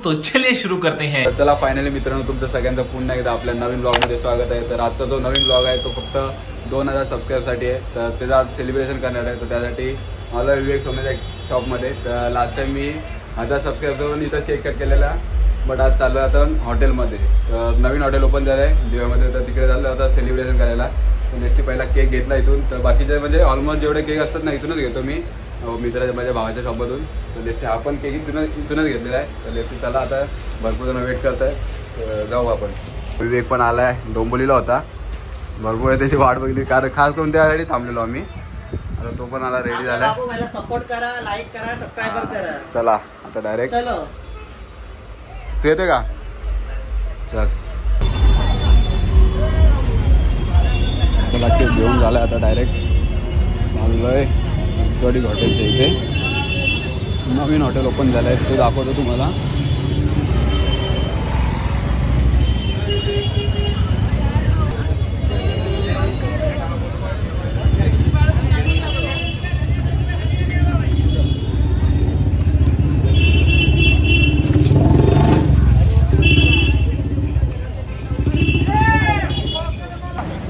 तो चलिए शुरू करते हैं। चला फायनली मित्रांनो तुमचं सगळ्यांचं पुन्हा एकदा आपल्या नवीन ब्लॉगमध्ये स्वागत आहे। तर आजचा जो नवीन ब्लॉग आहे तो फक्त 2000 सबस्क्राईबसाठी आहे। तर त्याचं आज सेलिब्रेशन करणार आहे। तर त्यासाठी मला विवेक सोन्याच्या शॉपमध्ये तर लास्ट टाइम मी 1000 सबस्क्राईब करून इथंच केक कट केलेला, बट आज चालू आहे आता हॉटेलमध्ये। तर नवीन हॉटेल ओपन झालं आहे दिव्यामध्ये, तर तिकडे चाललो आता सेलिब्रेशन करायला। तर नेक्स्टची पहिला केक घेतला इथून, तर बाकीचे म्हणजे ऑलमोस्ट जेवढे केक असतात ना इथूनच घेतो मी मित्राच्या माझ्या भावाच्या शॉपमधून। तर लेफ्टची आपण केक इथूनच घेतलेला आहे। तर लेफ्टची चला आता भरपूर जण वेट करत आहे, तर जाऊ आपण। विवेक पण आला आहे, डोंबोलीला होता, भरपूर त्याची वाट बघितली कारण खास करून त्यासाठी थांबलेलो आम्ही। आता तो पण आला, रेडी झाला। सपोर्ट करा, लाईक करा, सबस्क्राईबर करा। चला आता डायरेक्ट चलो तू येते का? चल चला केक घेऊन झाला, आता डायरेक्ट चाललोय एक्झॉटिक हॉटेलच्या इथे। नवीन हॉटेल ओपन झालं आहे, ते दाखवतो तुम्हाला।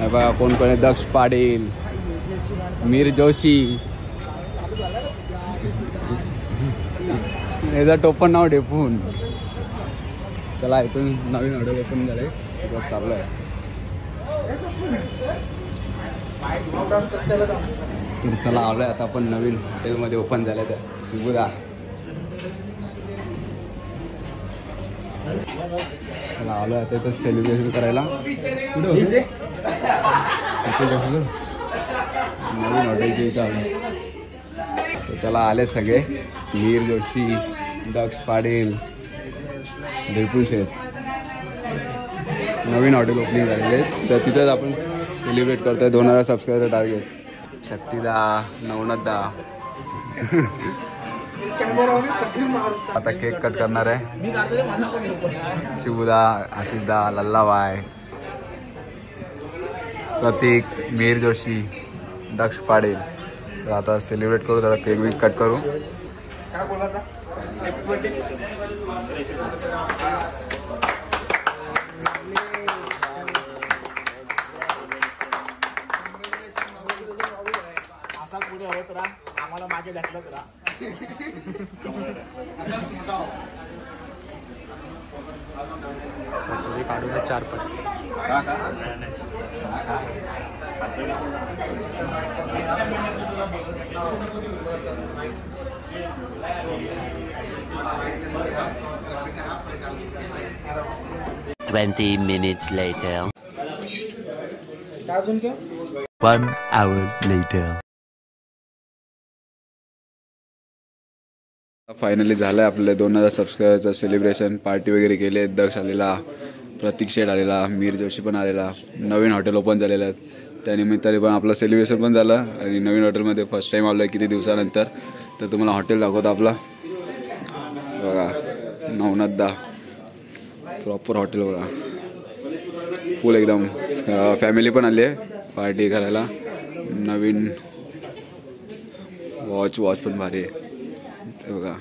बघा कोण कोण आहे, दक्ष पाटील, मीर जोशी, याचा टोपण नाव डेपून। चला इथून नवीन हॉटेल ओपन झालंय, चालू आहे। तर चला आलोय आता आपण नवीन हॉटेलमध्ये ओपन झालंय, तर शिबुदा चला आलोय आता इथं सेलिब्रेशन करायला। नवीन हॉटेलच्या इथं आलो, तर चला आले सगळे, मीर जोशी, दक्ष पाटील, बिरपुल शेठ। नवीन हॉटेल ओपनिंग झालेले, तर तिथेच आपण सेलिब्रेट करतोय 2000 सबस्क्रायबर टार्गेट। शक्तीदा, नवनाथदा आता केक कट करणार आहे। शिबुदा, आशिषदा, लल्लाबाई, प्रतीक, मीर जोशी, दक्ष पाटील। तर आता सेलिब्रेट करू, जरा केक वीक कट करू। काय बोलायचा? Happy birthday. असा पुढे होत राहा, आम्हाला मागे ढकलत राहा। काढूया 4-5 20 minutes later. 1 hour later. Finally झालं आहे आपलं 2000 सबस्क्रायबरचं सेलिब्रेशन। पार्टी वगैरे केले, दक्ष आलेला, प्रतीक शेठ आलेला, मीर जोशी पण आलेला। नवीन हॉटेल ओपन झालेलं आहे, त्यानिमित्ताने पण आपलं सेलिब्रेशन पण झालं। आणि नवीन हॉटेलमध्ये फर्स्ट टाईम आलो आहे किती दिवसानंतर। तर तुम्हाला हॉटेल दाखवतो आपला, बघा नवनाथदा, प्रॉपर हॉटेल बघा, फुल एकदम फॅमिली पण आली आहे पार्टी करायला। नवीन वॉच पण भारी आहे बघा।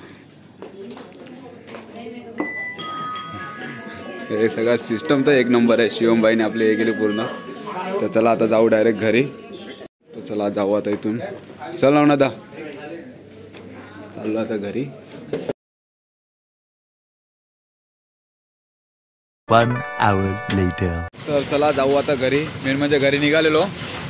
हे सगळा सिस्टम तर एक नंबर आहे, शिवमबाईने आपले हे केले पूर्ण। तर चला आता जाऊ डायरेक्ट घरी। तर चला जाऊ आता इथून, चल नवनाथदा चाललो आता घरी। 1 hour later. तर चला जाऊ आता घरी। मेन म्हणजे घरी निघालेलो,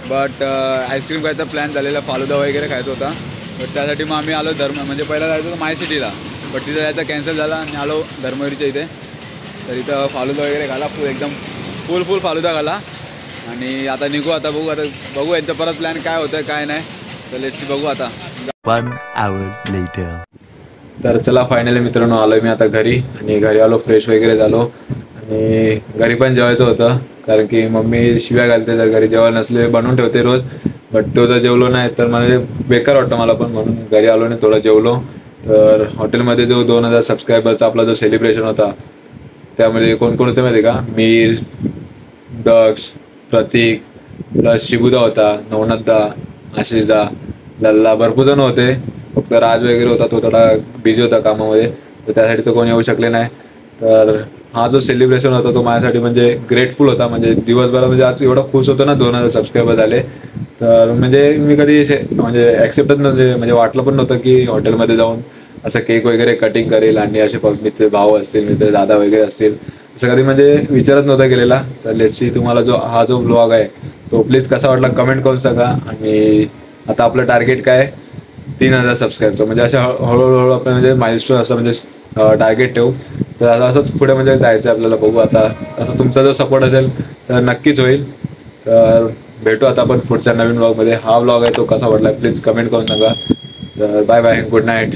बट आईस्क्रीम खायचा प्लॅन झालेला, फालुदा वगैरे खायचा होता। बट त्यासाठी मग आम्ही आलो म्हणजे पहिला जायचं होतं माय सिटीला, बट तिथं जायचा कॅन्सल झाला आणि आलो धर्मवीरच्या इथे। तर इथं फालुदा वगैरे घाला, एकदम फुल फालुदा घाला आणि आता निघू। आता बघू यांचं परत प्लॅन काय होतं काय नाही, तर लेट्स बघू आता। 1 hour later. तर चला फायनली मित्रांनो आलो मी आता घरी, आणि घरी आलो, फ्रेश वगैरे झालो, आणि घरी पण जेवायचं होतं कारण की मम्मी शिव्या घालते जर घरी जेवायला नसले, बनवून ठेवते रोज, बट तो जर जेवलो नाही तर मला बेकार वाटतं मला पण, म्हणून घरी आलो आणि थोडं जेवलो। तर हॉटेलमध्ये जो 2000 सबस्क्रायबरचा आपला जो सेलिब्रेशन होता, त्यामध्ये कोण कोण होते माहिती का? मीर, दक्ष, प्रतीक, प्लस शिबुदा होता, नवनाथदा, आशिषदा, लल्ला, भरपूर जण होते। फक्त राज वगैरे होता, तो थोडा बिझी होता कामामध्ये, तर त्यासाठी तो कोणी येऊ शकले नाही। तर हा जो सेलिब्रेशन होता तो माझ्यासाठी म्हणजे ग्रेटफुल होता. म्हणजे दिवसभर म्हणजे आज एवढा खुश होतो ना 2000 सबस्क्रायबर झाले. तर म्हणजे मी कधी म्हणजे ॲक्सेप्टच नव्हते, म्हणजे वाटलं पण नव्हतं की हॉटेलमध्ये जाऊन असं केक वगैरे कटिंग करेल आणि असे मित्र भाऊ असतील, मित्र दादा वगैरे असतील, असं कधी म्हणजे विचारच नव्हता केलेला. तर लेट्स सी तुम्हाला जो ब्लॉग आहे तो प्लीज कसा वाटला कमेंट करून सांगा. आणि आता आपलं टार्गेट काय 3000 सबस्क्राईबचं, म्हणजे अशा हळूहळू आपण म्हणजे माइलस्टोन असं म्हणजे टार्गेट ठेवू. तर आता असंच पुढे म्हणजे जायचं आहे आपल्याला. बघू आता असं तुमचा जर सपोर्ट असेल तर नक्कीच होईल. तर भेटू आता आपण पुढच्या नवीन ब्लॉगमध्ये. हा ब्लॉग आहे तो कसा वाटला प्लीज कमेंट करून सांगा. तर बाय बाय, गुड नाईट.